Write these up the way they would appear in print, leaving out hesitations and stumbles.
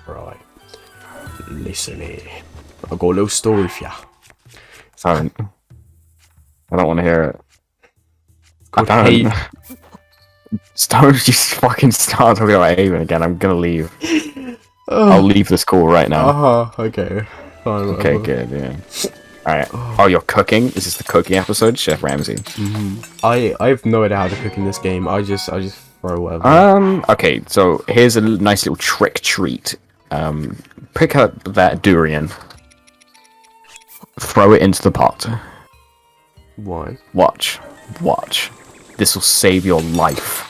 Right. Listen here. I've got a little story for ya. Don't. I don't want to hear it. I Hey. don't. Don't just fucking start talking about Haven again. I'm gonna leave. I'll leave this call right now. Okay. Fine, Okay, good, yeah. Alright. Oh, you're cooking? Is this the cooking episode? Chef Ramsay. I have no idea how to cook in this game. I just throw whatever. Okay, so here's a nice little trick treat. Pick up that durian. Throw it into the pot. Why? Watch. This will save your life.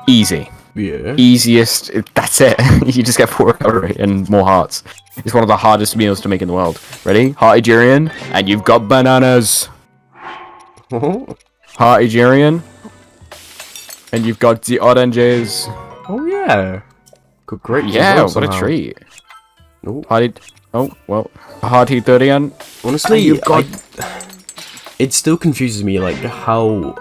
Easy. Yeah. Easiest. That's it. You just get 4 recovery and more hearts. It's one of the hardest meals to make in the world. Ready? Hearty durian, and you've got bananas. Hearty durian, and you've got the oranges. Oh yeah. Good, great. Yeah, what a treat. Nope. Hearty durian. Honestly, you've got. It still confuses me, like, how...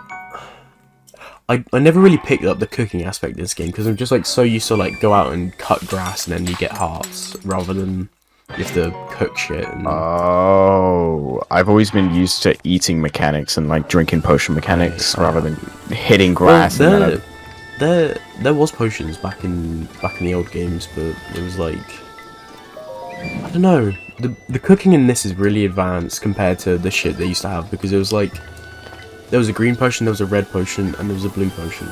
I never really picked up the cooking aspect of this game, because I'm just, like, so used to, like, go out and cut grass and then you get hearts, rather than you have to cook shit. And... Oh, I've always been used to eating mechanics and, like, drinking potion mechanics, rather than hitting grass. Well, there was potions back in the old games, but it was, like... I don't know. The cooking in this is really advanced compared to the shit they used to have, because it was like there was a green potion, there was a red potion, and there was a blue potion.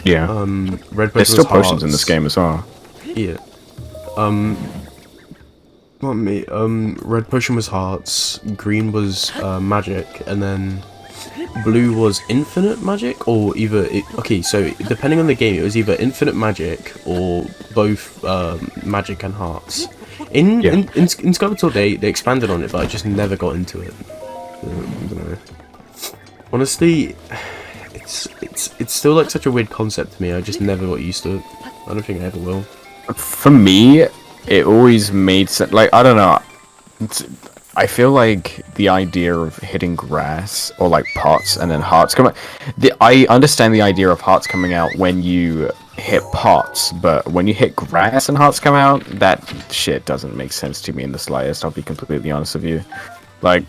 Yeah. Red potion. There's still was potions hearts. in this game as well. Yeah. Red potion was hearts, green was magic, and then blue was infinite magic, or either okay. So depending on the game, it was either infinite magic or both magic and hearts. In Skeletal they expanded on it, but I just never got into it. I don't know. Honestly, it's still like such a weird concept to me. I just never got used to it. I don't think I ever will. For me, it always made sense. Like, I don't know. I feel like the idea of hitting grass or like pots and then hearts come out. I understand the idea of hearts coming out when you hit pots, but when you hit grass and hearts come out, that shit doesn't make sense to me in the slightest. I'll be completely honest with you. Like,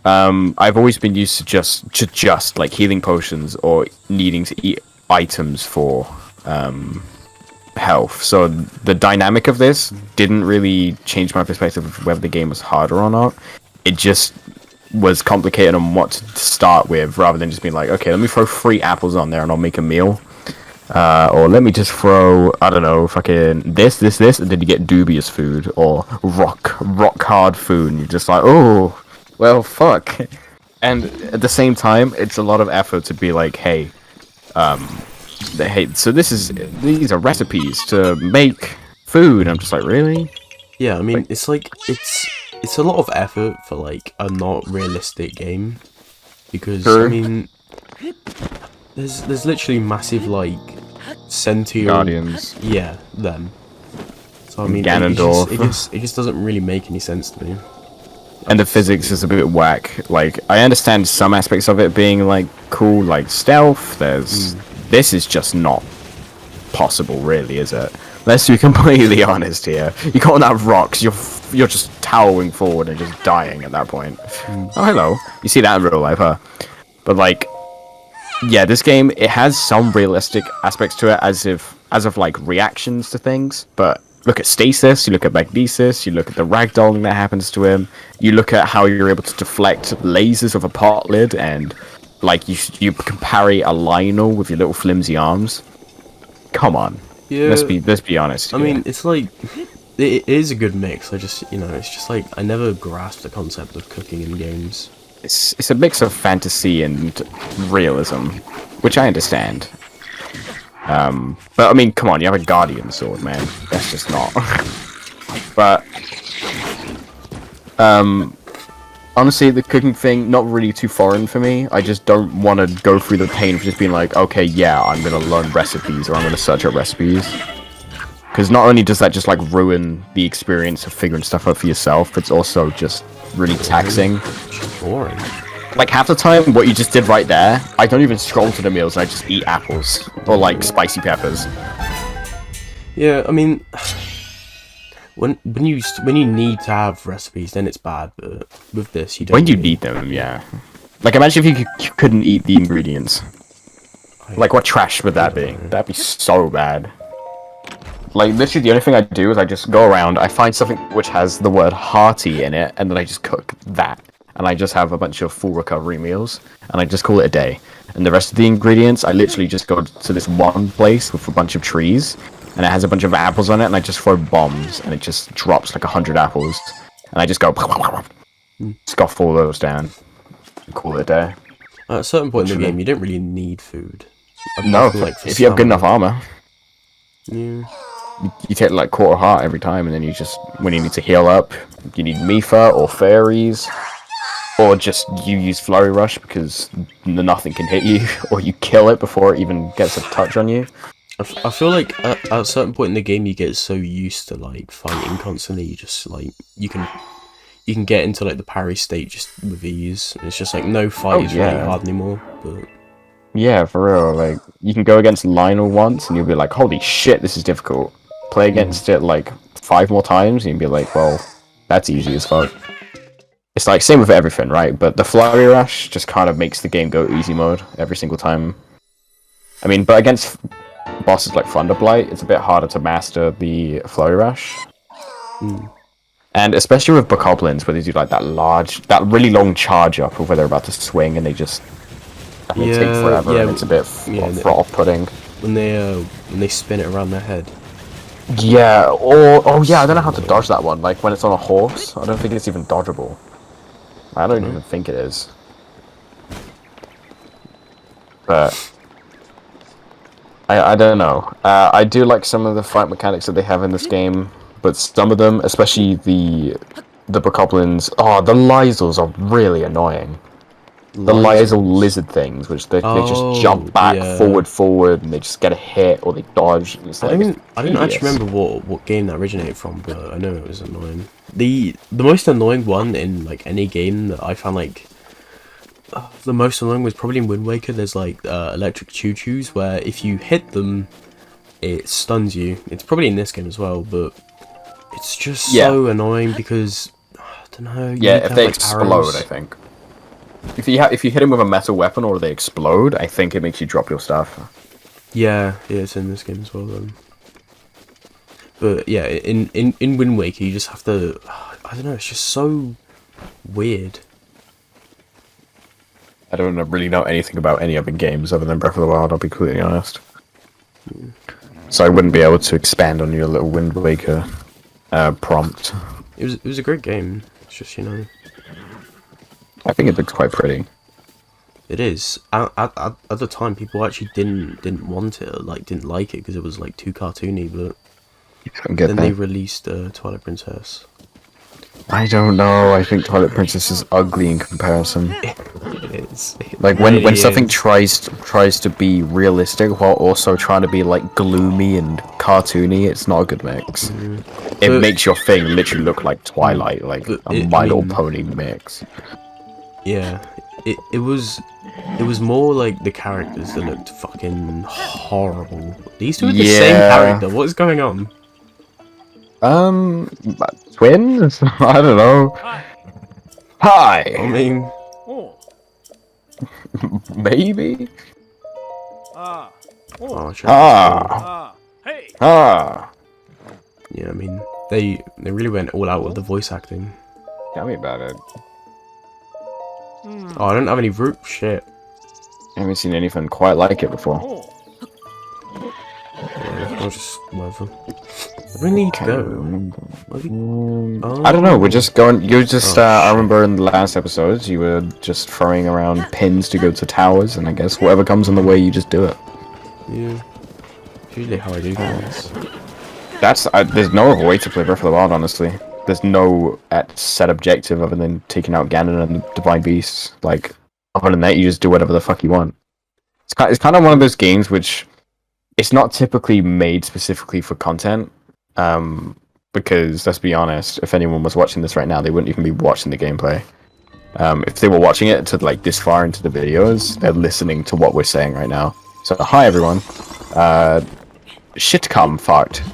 I've always been used to just like healing potions or needing to eat items for health. So the dynamic of this didn't really change my perspective of whether the game was harder or not. It just was complicated on what to start with, rather than just being like, okay, let me throw 3 apples on there and I'll make a meal. Or let me just throw, I don't know, fucking this, and then you get dubious food, or rock hard food, and you're just like, oh, well, fuck. And at the same time, it's a lot of effort to be like, hey, so these are recipes to make food. I'm just like, really? Yeah, I mean, it's like it's a lot of effort for like a not realistic game, because Sure. I mean, there's literally massive like sentient Guardians. Yeah, them. So I mean, Ganondorf. it just doesn't really make any sense to me. And the physics is a bit whack. Like, I understand some aspects of it being like cool, like stealth. This is just not possible, really, is it? Let's be completely honest here. You can't have rocks. You're just towering forward and just dying at that point. Oh, hello. You see that in real life, huh? But like, yeah, this game, it has some realistic aspects to it, as of like reactions to things. But look at stasis, you look at magnesis, you look at the ragdolling that happens to him, you look at how you're able to deflect lasers of a pot lid, and like you can parry a Lionel with your little flimsy arms. Come on. Yeah. Let's be honest. I mean, it's like it is a good mix. I just, it's just like I never grasped the concept of cooking in games. It's a mix of fantasy and realism, which I understand. But I mean, come on, you have a Guardian sword, man. That's just not. But honestly, the cooking thing, not really too foreign for me. I just don't want to go through the pain of just being like, okay, yeah, I'm gonna learn recipes, or I'm gonna search up recipes. Because not only does that just like ruin the experience of figuring stuff out for yourself, it's also just really taxing. Boring. Like, half the time, what you just did right there, I don't even scroll to the meals, I just eat apples. Or, like, spicy peppers. Yeah, I mean, when you need to have recipes, then it's bad. But with this, you don't. When you need them, yeah. Like, imagine if you couldn't eat the ingredients. Like, what trash would that be? That'd be so bad. Like, literally, the only thing I do is I just go around, I find something which has the word hearty in it, and then I just cook that. And I just have a bunch of full recovery meals, and I just call it a day. And the rest of the ingredients, I literally just go to this one place with a bunch of trees, and it has a bunch of apples on it, and I just throw bombs, and it just drops like 100 apples. And I just go, scoff all those down, and call it a day. At a certain point in the game, you don't really need food. No, if you have good enough armor. Yeah. You take like quarter heart every time, and then you just, when you need to heal up, you need Mifa or fairies, or just you use Flurry Rush because nothing can hit you, or you kill it before it even gets a touch on you. I feel like at a certain point in the game, you get so used to like fighting constantly, you just like you can get into like the parry state just with ease. It's just like no fight is really hard anymore. But yeah, for real, like you can go against Lionel once, and you'll be like, "Holy shit, this is difficult." Play against it like 5 more times, and you'll be like, "Well, that's easy as fuck." It's like same with everything, right? But the Flurry Rush just kind of makes the game go easy mode every single time. I mean, but against bosses like Thunderblight, it's a bit harder to master the Flurry Rush. And especially with Bokoblins, where they do like that really long charge up of where they're about to swing, and they just take forever, and it's a bit off-putting. When they spin it around their head. Yeah, or I don't know how to dodge that one. Like when it's on a horse, I don't think it's even dodgeable. I don't even think it is. But I don't know. I do like some of the fight mechanics that they have in this game, but some of them, especially the Bokoblins, the Lysels are really annoying. The Lysel lizard things, which they just jump back, forward, and they just get a hit, or they dodge. It's like, I didn't actually remember what game that originated from, but I know it was annoying. The most annoying one in like any game that I found like the most annoying was probably in Wind Waker. There's like electric choo-choos where if you hit them, it stuns you. It's probably in this game as well, but it's just so annoying because I don't know. Yeah, if they explode, I think. If you hit him with a metal weapon or they explode, I think it makes you drop your stuff. Yeah, it's in this game as well then. But yeah, in Wind Waker you just have to, I don't know, it's just so weird. I don't really know anything about any other games other than Breath of the Wild, I'll be completely honest. So I wouldn't be able to expand on your little Wind Waker prompt. It was a great game. It's just, you know, I think it looks quite pretty. It is. At the time, people actually didn't want it, or, like didn't like it because it was like too cartoony. But then they released Twilight Princess. I don't know. I think Twilight Princess is ugly in comparison. It is. Like when something tries to be realistic while also trying to be like gloomy and cartoony, it's not a good mix. It makes your thing literally look like Twilight, like a My Little Pony mix. Yeah, it was more like the characters that looked fucking horrible. These two are the same character. What is going on? Twins? I don't know. Hi. I mean, maybe. Hey. Yeah, I mean, they really went all out with the voice acting. Tell me about it. Oh, I don't have any root shit. I haven't seen anything quite like it before. Yeah, I'll just whatever. I really need to go. I don't know. We're just going. You're just. I remember in the last episodes, you were just throwing around pins to go to towers, and I guess whatever comes in the way, you just do it. Yeah. It's usually how I do things. That's. There's no other way to play Breath of the Wild, honestly. There's no set objective other than taking out Ganon and the Divine Beasts. Like, other than that, you just do whatever the fuck you want. It's kind of one of those games which it's not typically made specifically for content. Because let's be honest, if anyone was watching this right now, they wouldn't even be watching the gameplay. If they were watching it to like this far into the videos, they're listening to what we're saying right now. So hi everyone. Shit come fucked.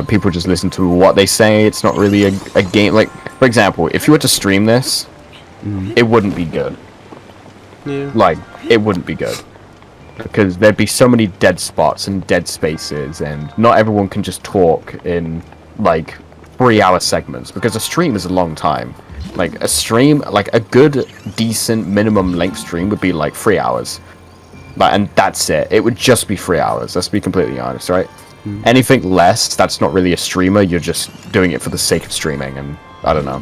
People just listen to what they say. It's not really a game. Like, for example, if you were to stream this, it wouldn't be good. Yeah. Like, it wouldn't be good. Because there'd be so many dead spots and dead spaces, and not everyone can just talk in, like, 3-hour segments, because a stream is a long time. Like, a stream, like, a good, decent, minimum length stream would be, like, 3 hours. Like, and that's it. It would just be 3 hours, let's be completely honest, right? Anything less, that's not really a streamer, you're just doing it for the sake of streaming, and I don't know.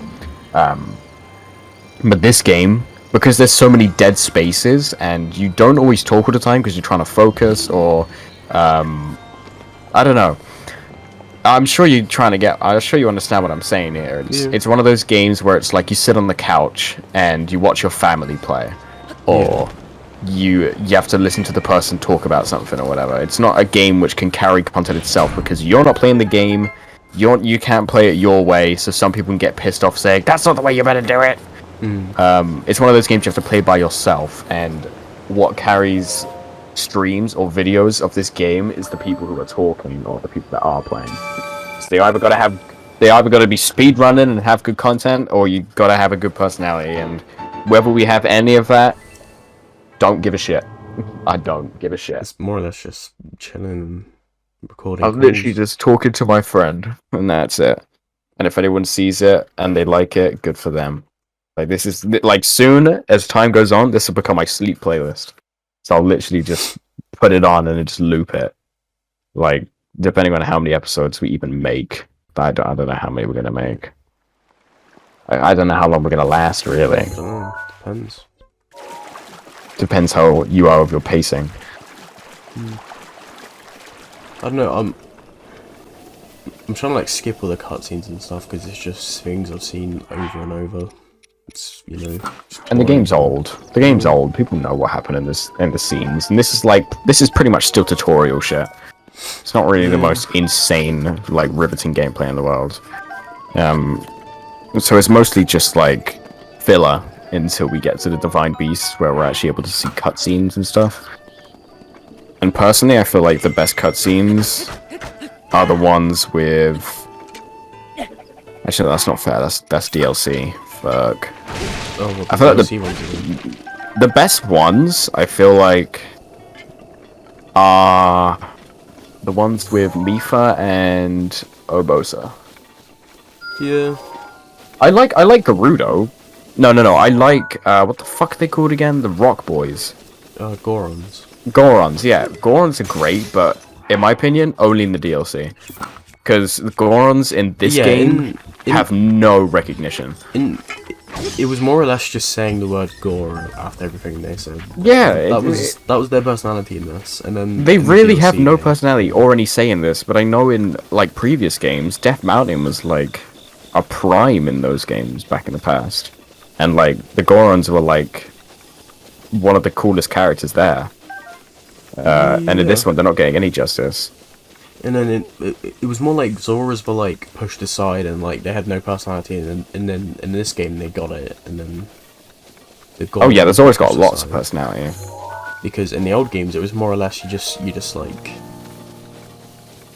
But this game, because there's so many dead spaces, and you don't always talk all the time because you're trying to focus, or, I don't know. I'm sure I'm sure you understand what I'm saying here. It's one of those games where it's like you sit on the couch and you watch your family play, or you have to listen to the person talk about something or whatever. It's not a game which can carry content itself, because you're not playing the game, you can't play it your way, so some people can get pissed off saying, that's not the way you better do it. It's one of those games you have to play by yourself, and what carries streams or videos of this game is the people who are talking, or the people that are playing. So they either got to be speed running and have good content, or you got to have a good personality, and whether we have any of that, don't give a shit. I don't give a shit. It's more or less just chilling and recording. I'm literally just talking to my friend, and that's it. And if anyone sees it and they like it, good for them. Like, this is, like, soon as time goes on, this will become my sleep playlist. So I'll literally just put it on and just loop it. Like, depending on how many episodes we even make. But I don't know how many we're gonna make. I don't know how long we're gonna last, really. I don't know. Depends. Depends how you are with your pacing. I don't know. I'm trying to, like, skip all the cutscenes and stuff, because it's just things I've seen over and over. It's, you know. And the game's old. The game's old. People know what happened in the scenes, and this is pretty much still tutorial shit. It's not really the most insane, like, riveting gameplay in the world. So it's mostly just like filler until we get to the Divine Beast, where we're actually able to see cutscenes and stuff. And personally, I feel like the best cutscenes are the ones with. Actually, that's not fair. That's DLC. Fuck. Oh, well, I feel like the best ones, I feel like, are the ones with Mifa and Obosa. Yeah. I like Gerudo. No. I like what the fuck are they called again? The Rock Boys. Gorons. Gorons, yeah. Gorons are great, but in my opinion, only in the DLC. Because the Gorons in this game have no recognition. It was more or less just saying the word gore after everything they said. Yeah, that was their personality in this, and then they really have no personality or any say in this. But I know in, like, previous games, Death Mountain was like a prime in those games back in the past, and like the Gorons were like one of the coolest characters there. And in this one, they're not getting any justice. And then it was more like Zoras were, like, pushed aside, and, like, they had no personality, and then in this game they got it, and then the Zoras got lots of personality. Because in the old games it was more or less you just like, I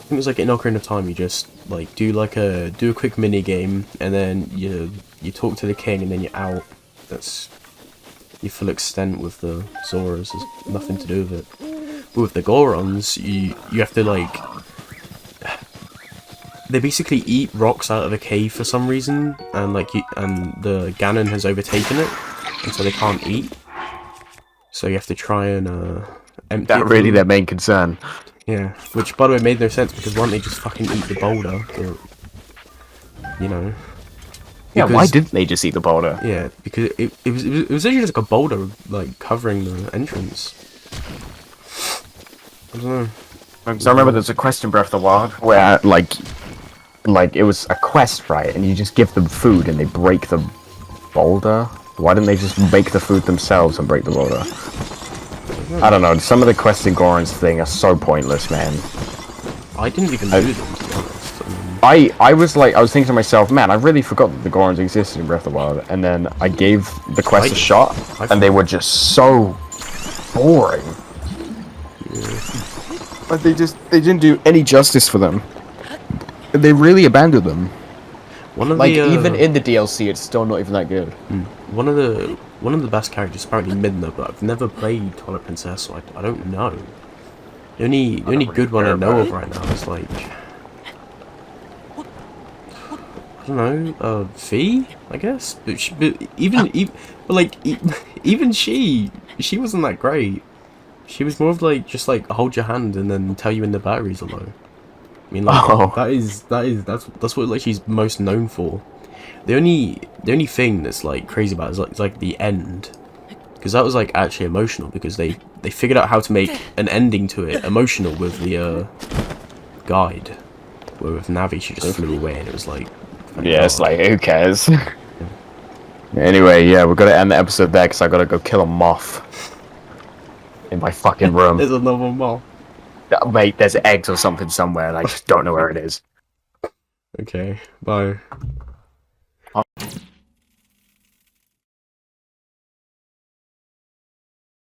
think it was like in Ocarina of Time, you just like do a quick mini game, and then you talk to the king, and then you're out. That's your full extent with the Zoras. There's nothing to do with it. But with the Gorons, you have to, like, they basically eat rocks out of a cave for some reason, and the Ganon has overtaken it, and so they can't eat. So you have to try and empty. That really their main concern. Yeah, which by the way made no sense, because why don't they just fucking eat the boulder? Or, you know. Yeah, why didn't they just eat the boulder? Yeah, because it was actually just like a boulder, like, covering the entrance. I don't know. So I remember there's a quest in Breath of the Wild where, like it was a quest, right? And you just give them food and they break the boulder. Why didn't they just make the food themselves and break the boulder? I don't know. Some of the quests in Goron's thing are so pointless, man. I didn't even do them, to be honest. I was thinking to myself, man, I really forgot that the Gorons existed in Breath of the Wild. And then I gave the quest a shot, and they were just so boring. Yeah. But they didn't do any justice for them. They really abandoned them. One of Like the even in the DLC, it's still not even that good. one of the best characters apparently Midna, but I've never played Twilight Princess, so I don't know. The only good one I know of right now is like, I don't know, Fee, I guess. But even she wasn't that great. She was more of like just like hold your hand and then tell you when the batteries are low. I mean, like Oh. that's what like she's most known for. The only thing that's like crazy about it is like the end, because that was like actually emotional because they figured out how to make an ending to it emotional with the guide, where with Navi she just flew away and it was like, thank Yeah, it's God. like, who cares? Anyway, yeah, we're gonna end the episode there because I gotta go kill a moth in my fucking room. There's another moth. Mate, there's eggs or something somewhere, and I just don't know where it is. Okay, bye.